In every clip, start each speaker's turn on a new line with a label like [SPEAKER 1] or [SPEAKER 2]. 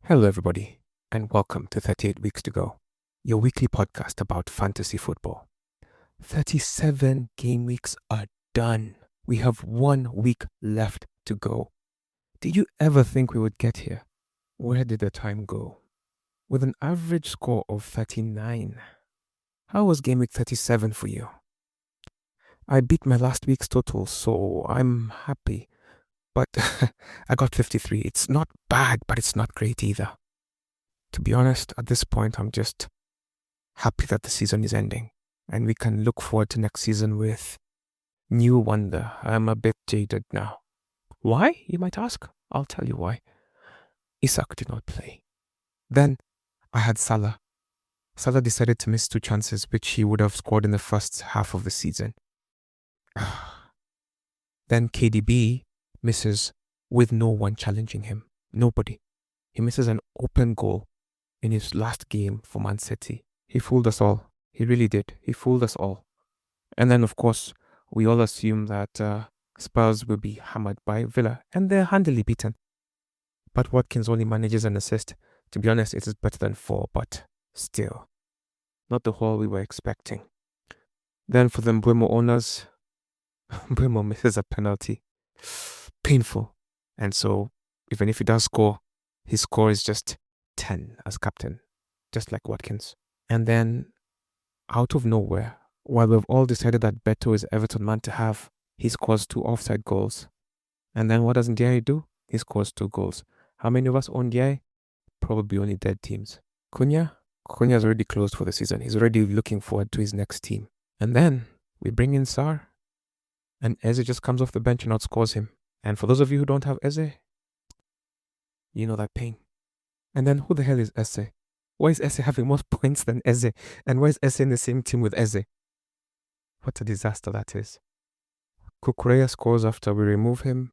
[SPEAKER 1] Hello, everybody, and welcome to 38 Weeks to Go, your weekly podcast about fantasy football. 37 game weeks are done. We have 1 week left to go. Did you ever think we would get here? Where did the time go? With an average score of 39. How was game week 37 for you? I beat my last week's total, so I'm happy. But I got 53. It's not bad, but it's not great either. To be honest, at this point, I'm just happy that the season is ending and we can look forward to next season with new wonder. I'm a bit jaded now. Why, you might ask? I'll tell you why. Isak did not play. Then I had Salah. Salah decided to miss 2 chances which he would have scored in the first half of the season. Then KDB misses with no one challenging him. Nobody. He misses an open goal in his last game for Man City. He fooled us all. He really did. He fooled us all. And then, of course, we all assume that Spurs will be hammered by Villa, and they're handily beaten. But Watkins only manages an assist. To be honest, it is better than 4, but still, not the haul we were expecting. Then for the Mbeumo owners, Mbeumo misses a penalty. Painful. And so, even if he does score, his score is just 10 as captain, just like Watkins. And then, out of nowhere, while we've all decided that Beto is Everton man to have, he scores 2 offside goals. And then what does Ndiaye do? He scores 2 goals. How many of us own Ndiaye? Probably only dead teams. Cunha's already closed for the season. He's already looking forward to his next team. And then we bring in Sarr, and Eze just comes off the bench and outscores him. And for those of you who don't have Eze, you know that pain. And then who the hell is Eze? Why is Eze having more points than Eze? And why is Eze in the same team with Eze? What a disaster that is. Cucurella scores after we remove him.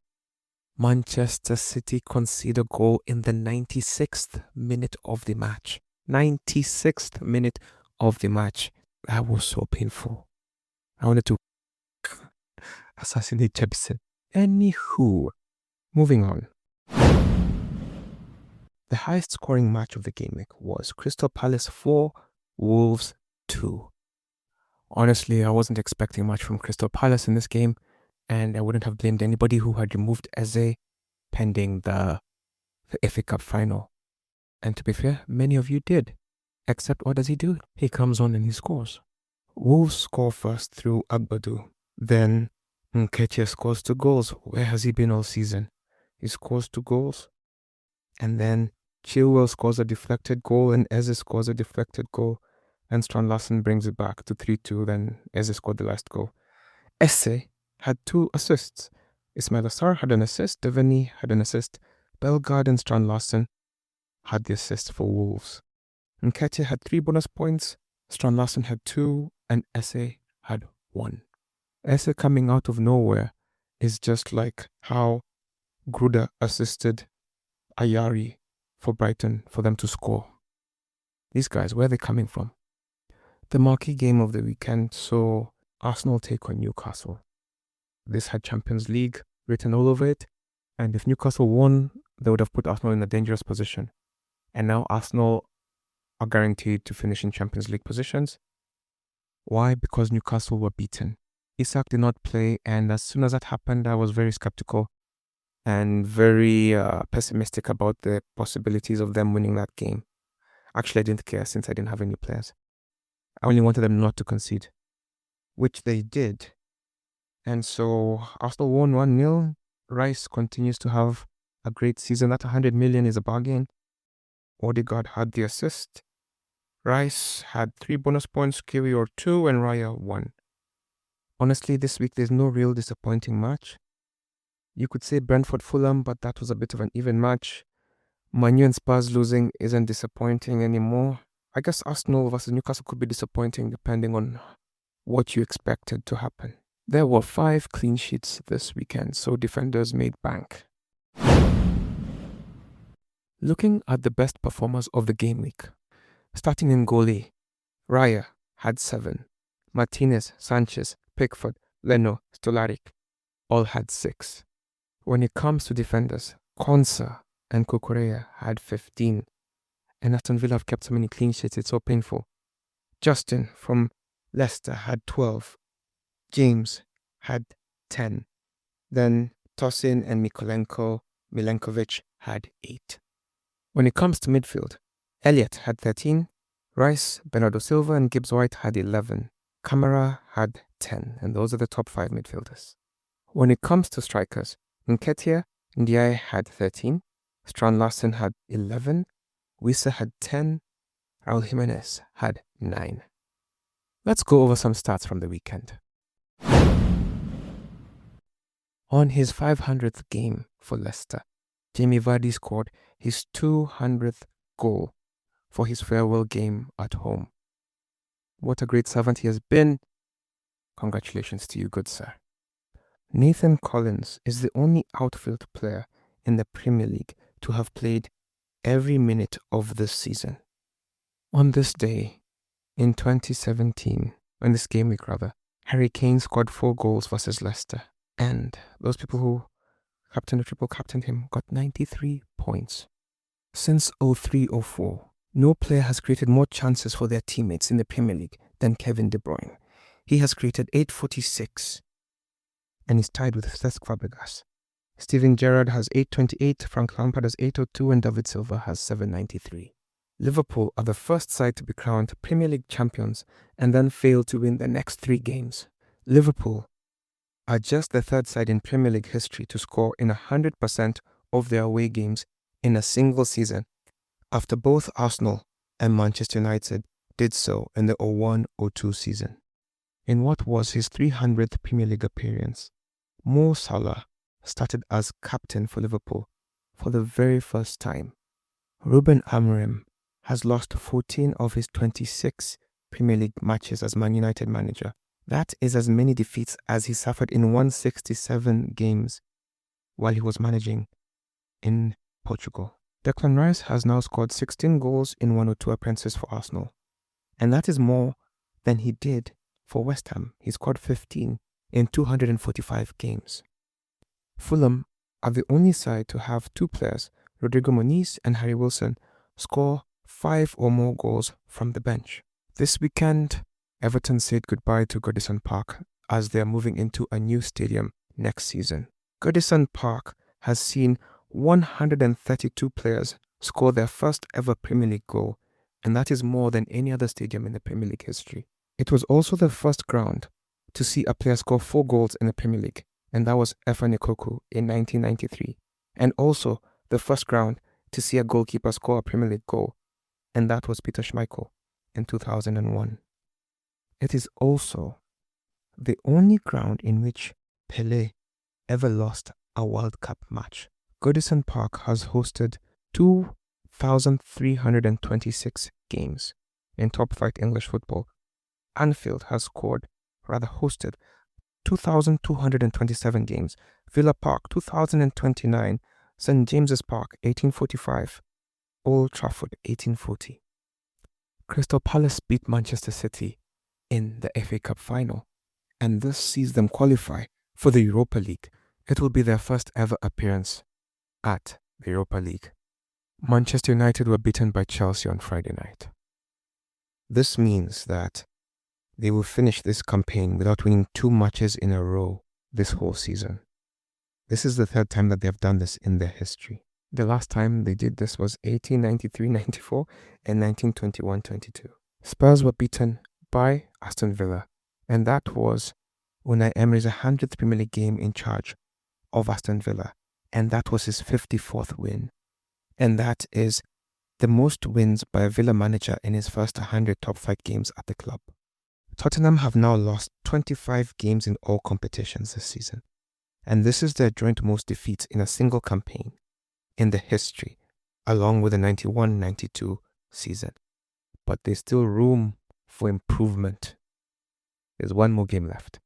[SPEAKER 1] Manchester City concede a goal in the 96th minute of the match. 96th minute of the match. That was so painful. I wanted to assassinate Jebsen. Anywho, moving on. The highest scoring match of the game week was Crystal Palace 4, Wolves 2. Honestly, I wasn't expecting much from Crystal Palace in this game, and I wouldn't have blamed anybody who had removed Eze pending the FA Cup final. And to be fair, many of you did. Except what does he do? He comes on and he scores. Wolves score first through Agbadu. Then Nketiah scores 2 goals. Where has he been all season? He scores 2 goals. And then Chilwell scores a deflected goal and Eze scores a deflected goal. And Strand Larsen brings it back to 3-2. Then Eze scored the last goal. Eze had 2 assists. Ismail Assar had an assist. Devaney had an assist. Bellegarde and Strand Larsen had the assist for Wolves. Nketiah had 3 bonus points. Strand Larsen had 2. And Eze had 1. Eze coming out of nowhere is just like how Gruda assisted Ayari for Brighton for them to score. These guys, where are they coming from? The marquee game of the weekend saw Arsenal take on Newcastle. This had Champions League written all over it, and if Newcastle won, they would have put Arsenal in a dangerous position. And now Arsenal are guaranteed to finish in Champions League positions. Why? Because Newcastle were beaten. Isak did not play, and as soon as that happened, I was very skeptical and very pessimistic about the possibilities of them winning that game. Actually, I didn't care since I didn't have any players. I only wanted them not to concede, which they did. And so Arsenal won 1-0. Rice continues to have a great season. That 100 million is a bargain. Odegaard had the assist. Rice had 3 bonus points, Kiwior 2, and Raya 1. Honestly, this week there's no real disappointing match. You could say Brentford-Fulham, but that was a bit of an even match. Man U and Spurs losing isn't disappointing anymore. I guess Arsenal versus Newcastle could be disappointing depending on what you expected to happen. There were 5 clean sheets this weekend, so defenders made bank. Looking at the best performers of the game week. Starting in goalie, Raya had 7. Martinez, Sanchez, Pickford, Leno, Stolarik all had 6. When it comes to defenders, Konsa and Cucurella had 15. And Aston Villa have kept so many clean sheets, it's so painful. Justin from Leicester had 12. James had 10. Then Tosin and Milenkovic had 8. When it comes to midfield, Elliott had 13. Rice, Bernardo Silva, and Gibbs White had 11. Camara had 10, and those are the top 5 midfielders. When it comes to strikers, Nketiah Ndiaye had 13. Strand Larsen had 11. Wissa had 10. Raul Jimenez had 9. Let's go over some stats from the weekend. On his 500th game for Leicester, Jamie Vardy scored his 200th goal for his farewell game at home. What a great servant he has been. Congratulations to you, good sir. Nathan Collins is the only outfield player in the Premier League to have played every minute of this season. On this day, in 2017, on this game week rather, Harry Kane scored 4 goals versus Leicester. And those people who triple captained him got 93 points. Since 03-04, no player has created more chances for their teammates in the Premier League than Kevin De Bruyne. He has created 846 and is tied with Cesc Fabregas. Steven Gerrard has 828, Frank Lampard has 802, and David Silva has 793. Liverpool are the first side to be crowned Premier League champions and then fail to win the next 3 games. Liverpool are just the third side in Premier League history to score in 100% of their away games in a single season, after both Arsenal and Manchester United did so in the 01-02 season. In what was his 300th Premier League appearance, Mo Salah started as captain for Liverpool for the very first time. Ruben Amorim has lost 14 of his 26 Premier League matches as Man United manager. That is as many defeats as he suffered in 167 games while he was managing in Portugal. Declan Rice has now scored 16 goals in 102 appearances for Arsenal, and that is more than he did for West Ham. He scored 15 in 245 games. Fulham are the only side to have 2 players, Rodrigo Muniz and Harry Wilson, score 5 or more goals from the bench. This weekend, Everton said goodbye to Goodison Park as they are moving into a new stadium next season. Goodison Park has seen 132 players score their first ever Premier League goal, and that is more than any other stadium in the Premier League history. It was also the first ground to see a player score 4 goals in the Premier League, and that was Efa Nkoku in 1993, and also the first ground to see a goalkeeper score a Premier League goal, and that was Peter Schmeichel in 2001. It is also the only ground in which Pelé ever lost a World Cup match. Goodison Park has hosted 2,326 games in top-flight English football. Anfield has hosted 2,227 games. Villa Park 2,029, St James's Park 1845, Old Trafford 1840. Crystal Palace beat Manchester City in the FA Cup final, and this sees them qualify for the Europa League. It will be their first ever appearance at the Europa League. Manchester United were beaten by Chelsea on Friday night. This means that they will finish this campaign without winning 2 matches in a row this whole season. This is the 3rd time that they have done this in their history. The last time they did this was 1893-94 and 1921-22. Spurs were beaten by Aston Villa, and that was Unai Emery's 100th Premier League game in charge of Aston Villa, and that was his 54th win. And that is the most wins by a Villa manager in his first 100 top-flight games at the club. Tottenham have now lost 25 games in all competitions this season, and this is their joint most defeats in a single campaign in the history, along with the 91-92 season. But there's still room for improvement. There's 1 more game left.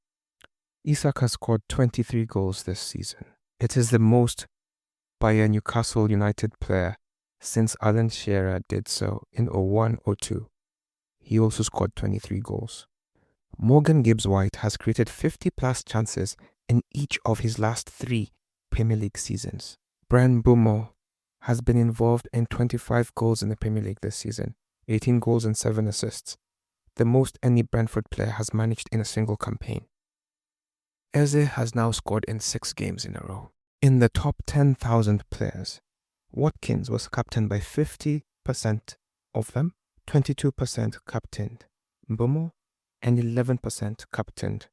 [SPEAKER 1] Isak has scored 23 goals this season. It is the most by a Newcastle United player since Alan Shearer did so in 01-02. He also scored 23 goals. Morgan Gibbs-White has created 50-plus chances in each of his last 3 Premier League seasons. Brian Bumo has been involved in 25 goals in the Premier League this season, 18 goals and 7 assists, the most any Brentford player has managed in a single campaign. Eze has now scored in 6 games in a row. In the top 10,000 players, Watkins was captained by 50% of them, 22% captained Mbomo, and 11% captained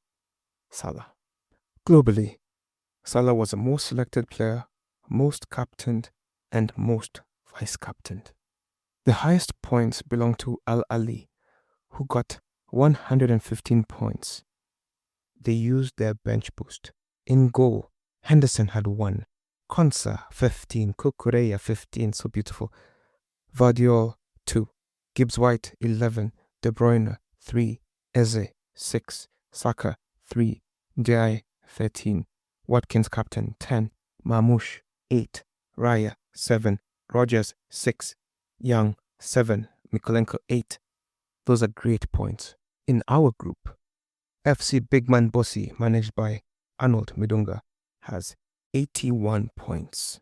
[SPEAKER 1] Salah. Globally, Salah was the most selected player, most captained, and most vice-captained. The highest points belong to Al Ali, who got 115 points. They used their bench boost. In goal, Henderson had 1, Konsa 15, Cucurella 15, so beautiful, Vardiol 2, Gibbs-White 11, De Bruyne 3, Eze 6, Saka 3, Diaye 13, Watkins captain 10, Marmoush 8, Raya 7, Rogers 6, Young 7, Mikolenko 8. Those are great points. In our group, FC Bigman Bossi, managed by Arnold Midunga, has 81 points.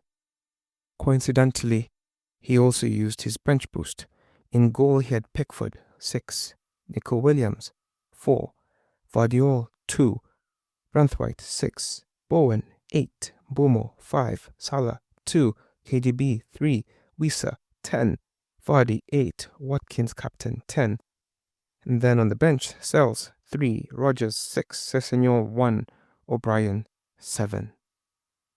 [SPEAKER 1] Coincidentally, he also used his bench boost. In goal, he had Pickford 6, Nico Williams 4, Vardiol 2, Branthwaite 6, Bowen 8, Bomo 5, Salah 2, KDB 3, Wissa 10, Vardy 8, Watkins captain 10. And then on the bench, Sells 3, Rogers 6, Sessegnon 1, O'Brien 7.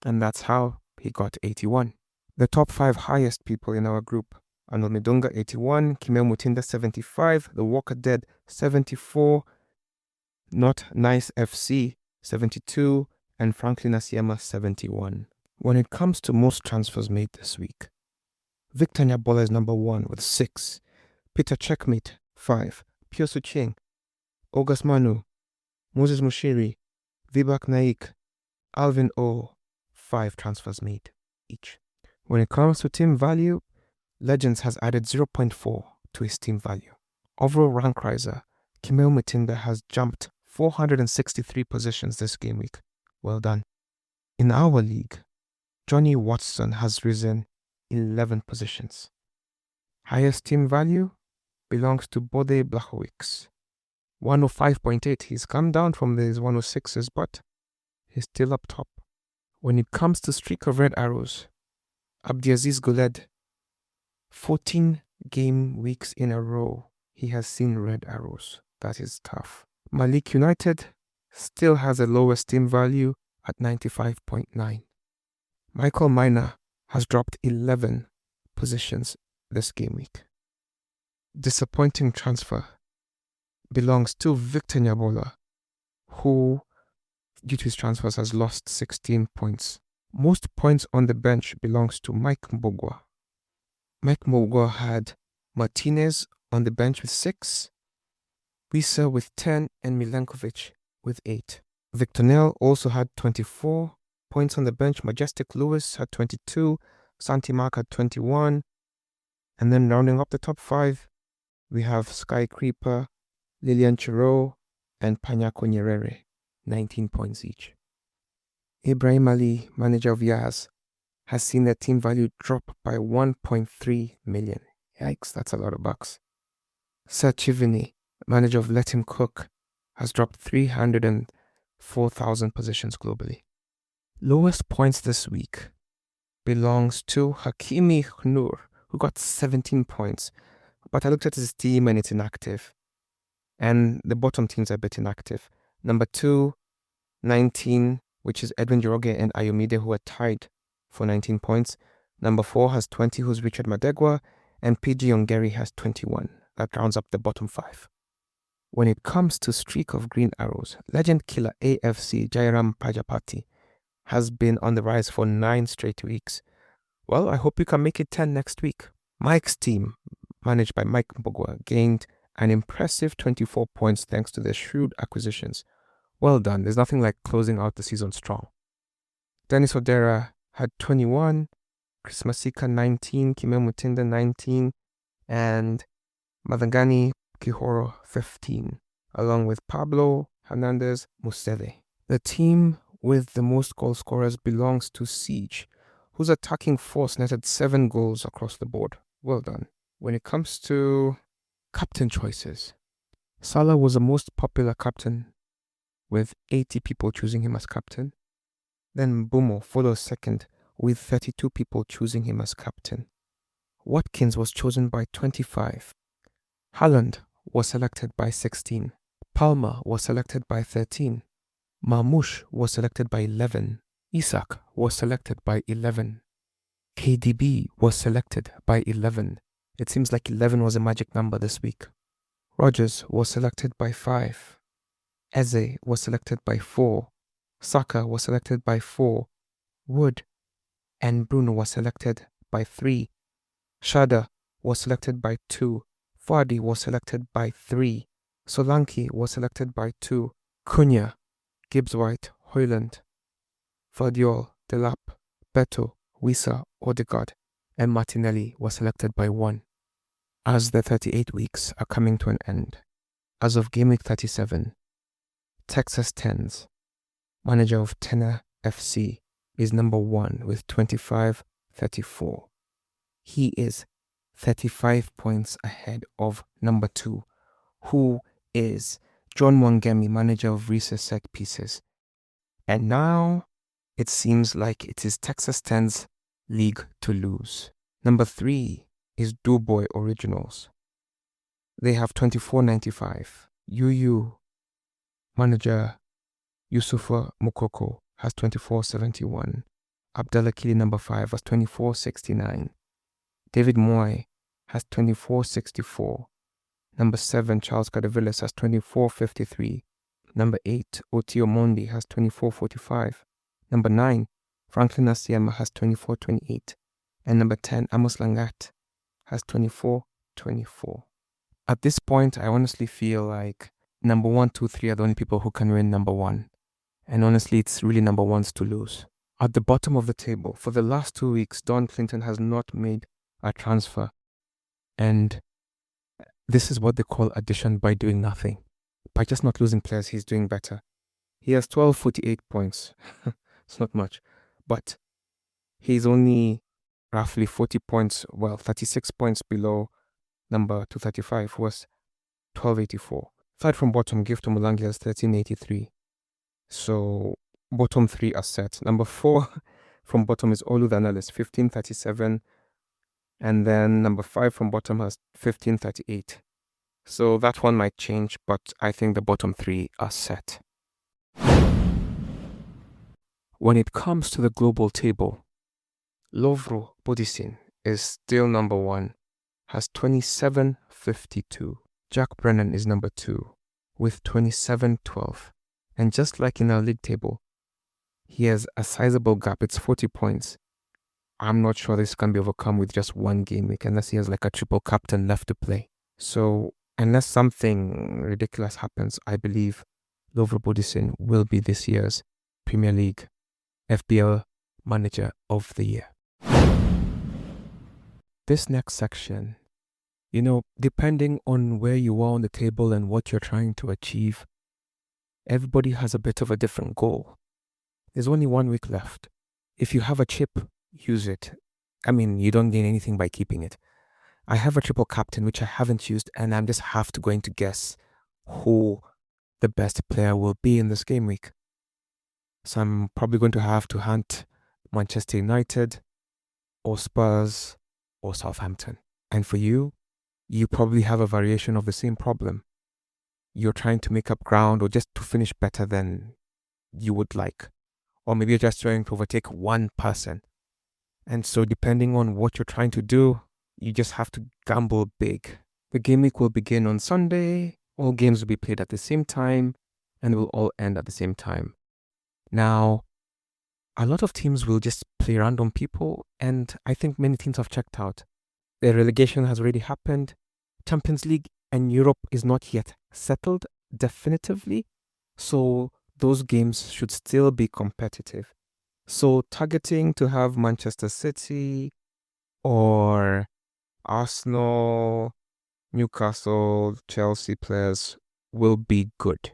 [SPEAKER 1] And that's how he got 81. The top 5 highest people in our group: Arnold Midunga 81, Kimel Mutinda 75, The Walker Dead 74, Not Nice FC 72, and Franklin Asiema 71. When it comes to most transfers made this week, Victor Nyabola is number 1 with 6, Peter Checkmate 5, Pio Suching, August Manu, Moses Mushiri, Vibak Naik, Alvin O, 5 transfers made each. When it comes to team value, Legends has added 0.4 to his team value. Overall rank riser, Kimel Mutinda has jumped 463 positions this game week. Well done. In our league, Johnny Watson has risen 11 positions. Highest team value belongs to Bode Blachowicz. 105.8. He's come down from these 106s, but he's still up top. When it comes to streak of red arrows, Abdiaziz Guled, 14 game weeks in a row, he has seen red arrows. That is tough. Malik United still has the lowest team value at 95.9. Michael Miner has dropped 11 positions this game week. Disappointing transfer belongs to Victor Nyabola, who, due to his transfers, has lost 16 points. Most points on the bench belongs to Mike Mbogwa. Mike Mbogwa had Martinez on the bench with 6, Wissa with 10, and Milenkovic with 8. Victor Nel also had 24 points on the bench. Majestic Lewis had 22, Santi Mark had 21, and then rounding up the top 5, we have Sky Creeper, Lilian Chiro, and Panyako Nyerere, 19 points each. Ibrahim Ali, manager of Yaz, has seen their team value drop by 1.3 million. Yikes, that's a lot of bucks. Sir Chivini, manager of Let Him Cook, has dropped 304,000 positions globally. Lowest points this week belongs to Hakimi Khnur, who got 17 points. But I looked at his team and it's inactive. And the bottom teams are a bit inactive. Number 2, 19, which is Edwin Joroge and Ayomide, who are tied for 19 points. Number 4 has 20, who's Richard Madegwa, and PG Ongeri has 21. That rounds up the bottom 5. When it comes to streak of green arrows, legend killer AFC Jairam Pajapati has been on the rise for 9 straight weeks. Well, I hope you can make it 10 next week. Mike's team, managed by Mike Mbogwa, gained an impressive 24 points thanks to their shrewd acquisitions. Well done. There's nothing like closing out the season strong. Dennis Odera had 21, Chris Masika 19, Kimel Mutinda 19, and Madangani Kihoro 15, along with Pablo Hernandez Museve. The team with the most goal scorers belongs to Siege, whose attacking force netted 7 goals across the board. Well done. When it comes to captain choices, Salah was the most popular captain, with 80 people choosing him as captain. Then Bumo follows second, with 32 people choosing him as captain. Watkins was chosen by 25. Haaland was selected by 16. Palmer was selected by 13. Marmoush was selected by 11. Isak was selected by 11. KDB was selected by 11. It seems like 11 was a magic number this week. Rodgers was selected by 5. Eze was selected by 4. Saka was selected by 4. Wood and Bruno was selected by 3. Shada was selected by 2. Vardy was selected by 3. Solanke was selected by 2. Cunha, Gibbs-White, Højlund, Vardiol, Delap, Beto, Wissa, Odegaard, and Martinelli was selected by 1. As the 38 weeks are coming to an end, as of Gameweek 37, Texas Tens, manager of Tenor FC, is number 1 with 25-34. He is 35 points ahead of number 2, who is John Wangemi, manager of Recess Set Pieces. And now it seems like it is Texas Tens league to lose. Number 3 is Doughboy Originals. They have 24.95. UU manager Yusufa Mukoko has 24.71. Abdallah Kili number 5 has 24.69. David Moy has 24.64. Number 7 Charles Cadavillas has 24.53. Number 8 Otio Mondi has 24.45. Number 9 Franklin Asiema has 24.28. And number 10 Amos Langat has 24.24. At this point, I honestly feel like number 1, 2, 3 are the only people who can win number 1. And honestly, it's really number 1's to lose. At the bottom of the table, for the last 2 weeks, Don Clinton has not made a transfer. And this is what they call addition by doing nothing. By just not losing players, he's doing better. He has 12.48 points. It's not much. But he's only roughly 40 points, 36 points below number 235, who was 12.84. Third from bottom, Gift to Mulangi has 13.83. So bottom 3 are set. Number 4 from bottom is Olu Danalis, 15.37. And then number 5 from bottom has 15.38. So that one might change, but I think the bottom 3 are set. When it comes to the global table, Lovro Bodicin is still number 1, has 27.52. Jack Brennan is number 2 with 27.12. And just like in our league table, he has a sizable gap. It's 40 points. I'm not sure this can be overcome with just one game week unless he has like a triple captain left to play. So unless something ridiculous happens, I believe Lovro Bodicin will be this year's Premier League FBL Manager of the Year. This next section, depending on where you are on the table and what you're trying to achieve, everybody has a bit of a different goal. There's only 1 week left. If you have a chip, use it. I mean, you don't gain anything by keeping it. I have a triple captain, which I haven't used, and I'm just going to guess who the best player will be in this game week. So I'm probably going to have to hunt Manchester United or Spurs or Southampton. And for you, you probably have a variation of the same problem. You're trying to make up ground or just to finish better than you would like. Or maybe you're just trying to overtake one person. And so depending on what you're trying to do, you just have to gamble big. The game week will begin on Sunday. All games will be played at the same time and will all end at the same time. Now, a lot of teams will just play random people, and I think many teams have checked out. The relegation has already happened. Champions League and Europe is not yet settled definitively, so those games should still be competitive. So targeting to have Manchester City or Arsenal, Newcastle, Chelsea players will be good.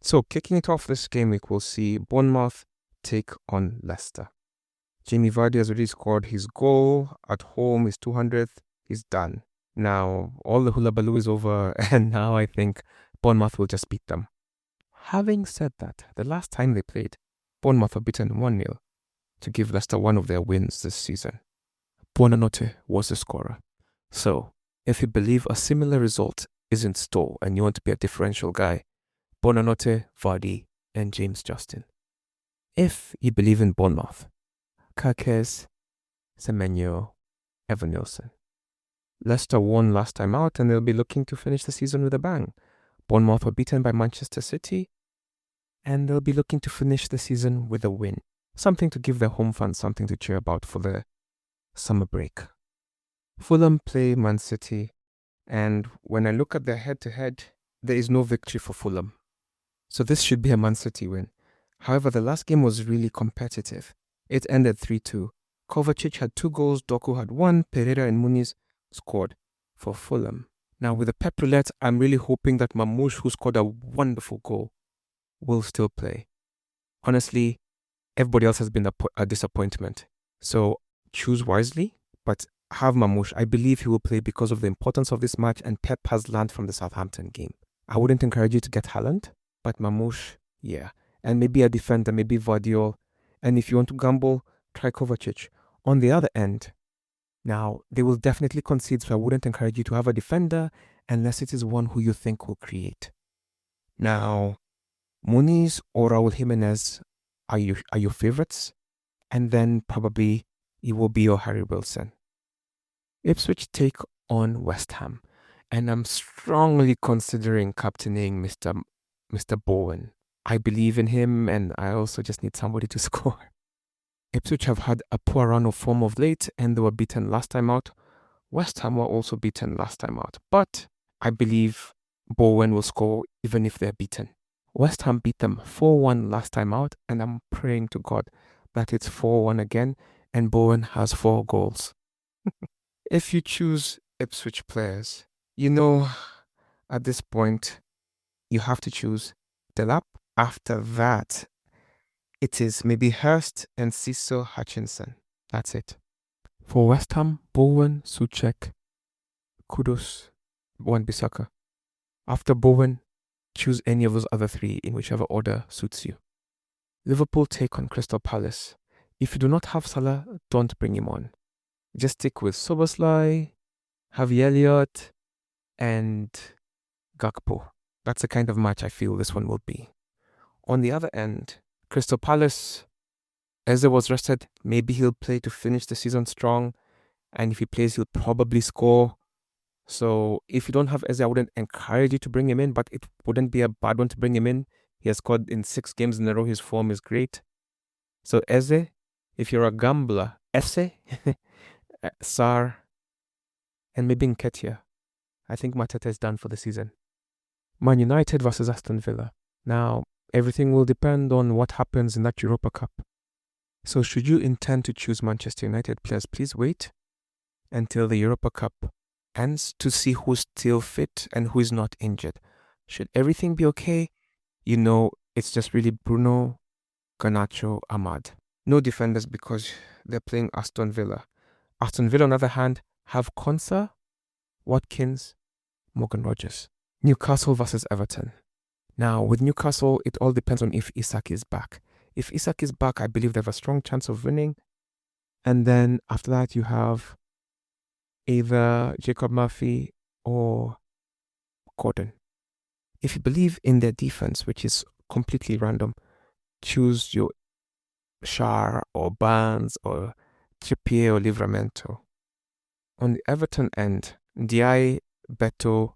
[SPEAKER 1] So kicking it off this game week, we'll see Bournemouth take on Leicester. Jamie Vardy has already scored his goal at home, his 200th. He's done. Now, all the hullabaloo is over, and now I think Bournemouth will just beat them. Having said that, the last time they played, Bournemouth were beaten 1-0 to give Leicester one of their wins this season. Buonanotte was the scorer. So, if you believe a similar result is in store and you want to be a differential guy, Buonanotte, Vardy, and James Justin. If you believe in Bournemouth, Kakes, Semenyo, Evan Nielsen. Leicester won last time out and they'll be looking to finish the season with a bang. Bournemouth were beaten by Manchester City and they'll be looking to finish the season with a win. Something to give their home fans something to cheer about for the summer break. Fulham play Man City, and when I look at their head-to-head, there is no victory for Fulham. So this should be a Man City win. However, the last game was really competitive. It ended 3-2. Kovacic had 2 goals, Doku had 1, Pereira and Muniz scored for Fulham. Now with the Pep Roulette, I'm really hoping that Mamouche, who scored a wonderful goal, will still play. Honestly, everybody else has been a disappointment. So choose wisely, but have Mamouche. I believe he will play because of the importance of this match, and Pep has learned from the Southampton game. I wouldn't encourage you to get Haaland, but Mamouche, yeah. And maybe a defender, maybe Vardiol. And if you want to gamble, try Kovacic. On the other end, now, they will definitely concede, so I wouldn't encourage you to have a defender unless it is one who you think will create. Now, Muniz or Raul Jimenez are your favorites, and then probably it will be your Harry Wilson. Ipswich take on West Ham, and I'm strongly considering captaining Mr. Bowen. I believe in him, and I also just need somebody to score. Ipswich have had a poor run of form of late, and they were beaten last time out. West Ham were also beaten last time out, but I believe Bowen will score even if they're beaten. West Ham beat them 4-1 last time out, and I'm praying to God that it's 4-1 again, and Bowen has 4 goals. If you choose Ipswich players, you know, at this point, you have to choose Delap. After that, it is maybe Hurst and Ciso Hutchinson. That's it. For West Ham, Bowen, Souček, Kudus, Wan-Bissaka. After Bowen, choose any of those other 3 in whichever order suits you. Liverpool take on Crystal Palace. If you do not have Salah, don't bring him on. Just stick with Szoboszlai, Harvey Elliott, and Gakpo. That's the kind of match I feel this one will be. On the other end, Crystal Palace, Eze was rested. Maybe he'll play to finish the season strong. And if he plays, he'll probably score. So if you don't have Eze, I wouldn't encourage you to bring him in, but it wouldn't be a bad one to bring him in. He has scored in 6 games in a row. His form is great. So Eze, if you're a gambler, Eze, Sar, and maybe Nketiah. I think Mateta is done for the season. Man United versus Aston Villa. Now, everything will depend on what happens in that Europa Cup. So should you intend to choose Manchester United players, please wait until the Europa Cup ends to see who's still fit and who is not injured. Should everything be okay, you know it's just really Bruno, Garnacho, Ahmad. No defenders because they're playing Aston Villa. Aston Villa, on the other hand, have Konsa, Watkins, Morgan Rogers. Newcastle versus Everton. Now, with Newcastle, it all depends on if Isak is back. If Isak is back, I believe they have a strong chance of winning. And then after that, you have either Jacob Murphy or Gordon. If you believe in their defense, which is completely random, choose your Schär or Barnes or Trippier or Livramento. On the Everton end, Ndiaye, Beto,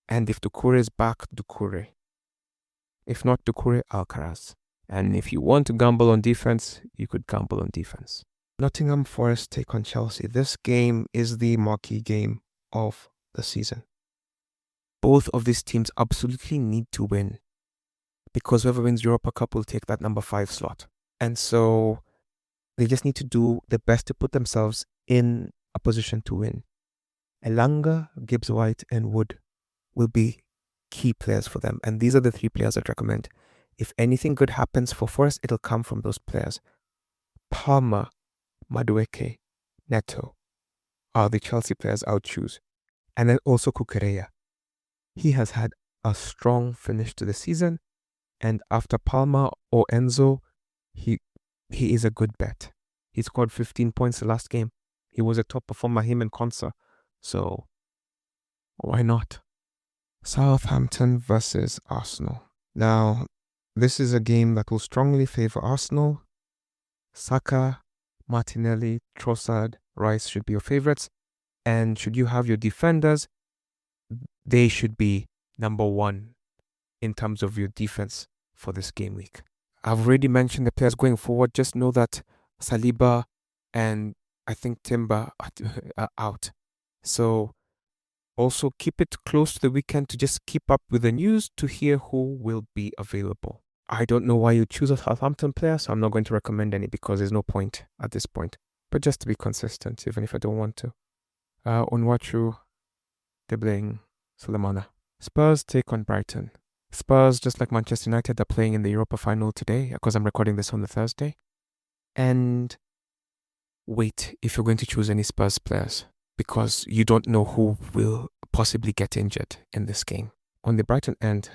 [SPEAKER 1] and if Doucouré is back, Doucouré. If not Doucouré, Alcaraz. And if you want to gamble on defense, you could gamble on defense. Nottingham Forest take on Chelsea. This game is the marquee game of the season. Both of these teams absolutely need to win because whoever wins Europa Cup will take that number 5 slot. And so they just need to do the best to put themselves in a position to win. Elanga, Gibbs-White, and Wood will be key players for them. And these are the 3 players I'd recommend. If anything good happens for Forest, it'll come from those players. Palmer, Madueke, Neto are the Chelsea players I would choose. And then also Cucurella. He has had a strong finish to the season. And after Palmer or Enzo, he is a good bet. He scored 15 points the last game. He was a top performer, him and Konsa. So, why not? Southampton versus Arsenal. Now, this is a game that will strongly favor Arsenal. Saka, Martinelli, Trossard, Rice should be your favorites. And should you have your defenders, they should be number one in terms of your defense for this game week. I've already mentioned the players going forward. Just know that Saliba and I think Timber are out. So also keep it close to the weekend to just keep up with the news to hear who will be available. I don't know why you choose a Southampton player, so I'm not going to recommend any because there's no point at this point. But just to be consistent, even if I don't want to. Onwachu, Dibling, Sulemana. Spurs take on Brighton. Spurs, just like Manchester United, are playing in the Europa final today because I'm recording this on the Thursday. And wait if you're going to choose any Spurs players because you don't know who will possibly get injured in this game. On the Brighton end,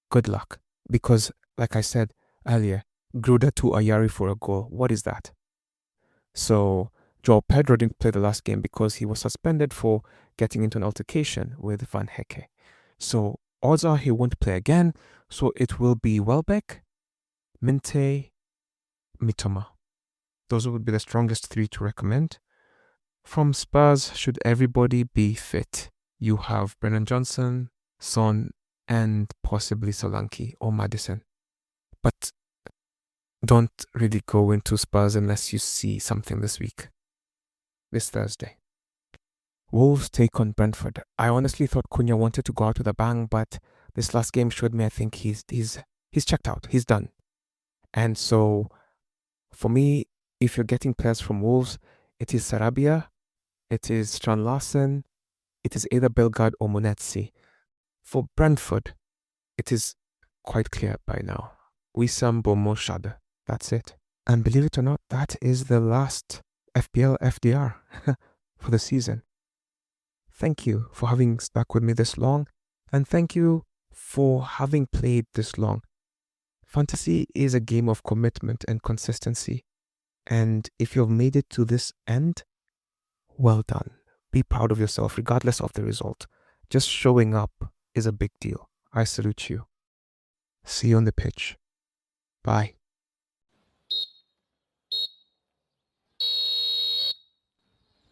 [SPEAKER 1] good luck because, like I said earlier, Gruda to Ayari for a goal. What is that? So João Pedro didn't play the last game because he was suspended for getting into an altercation with Van Hecke. So odds are he won't play again. So it will be Welbeck, Minte, Mitoma. Those would be the strongest three to recommend. From Spurs, should everybody be fit, you have Brennan Johnson, Son, and possibly Solanke or Maddison. But don't really go into Spurs unless you see something this week. This Thursday. Wolves take on Brentford. I honestly thought Cunha wanted to go out with a bang, but this last game showed me I think he's checked out. He's done. And so, for me, if you're getting players from Wolves, it is Sarabia, it is Strand Larsen, it is either Bellegarde or Monetsi. For Brentford, it is quite clear by now. Wissam Bomoshad. That's it. And believe it or not, that is the last FPL FDR for the season. Thank you for having stuck with me this long, and thank you for having played this long. Fantasy is a game of commitment and consistency, and if you've made it to this end, well done. Be proud of yourself regardless of the result. Just showing up is a big deal. I salute you. See you on the pitch. Bye.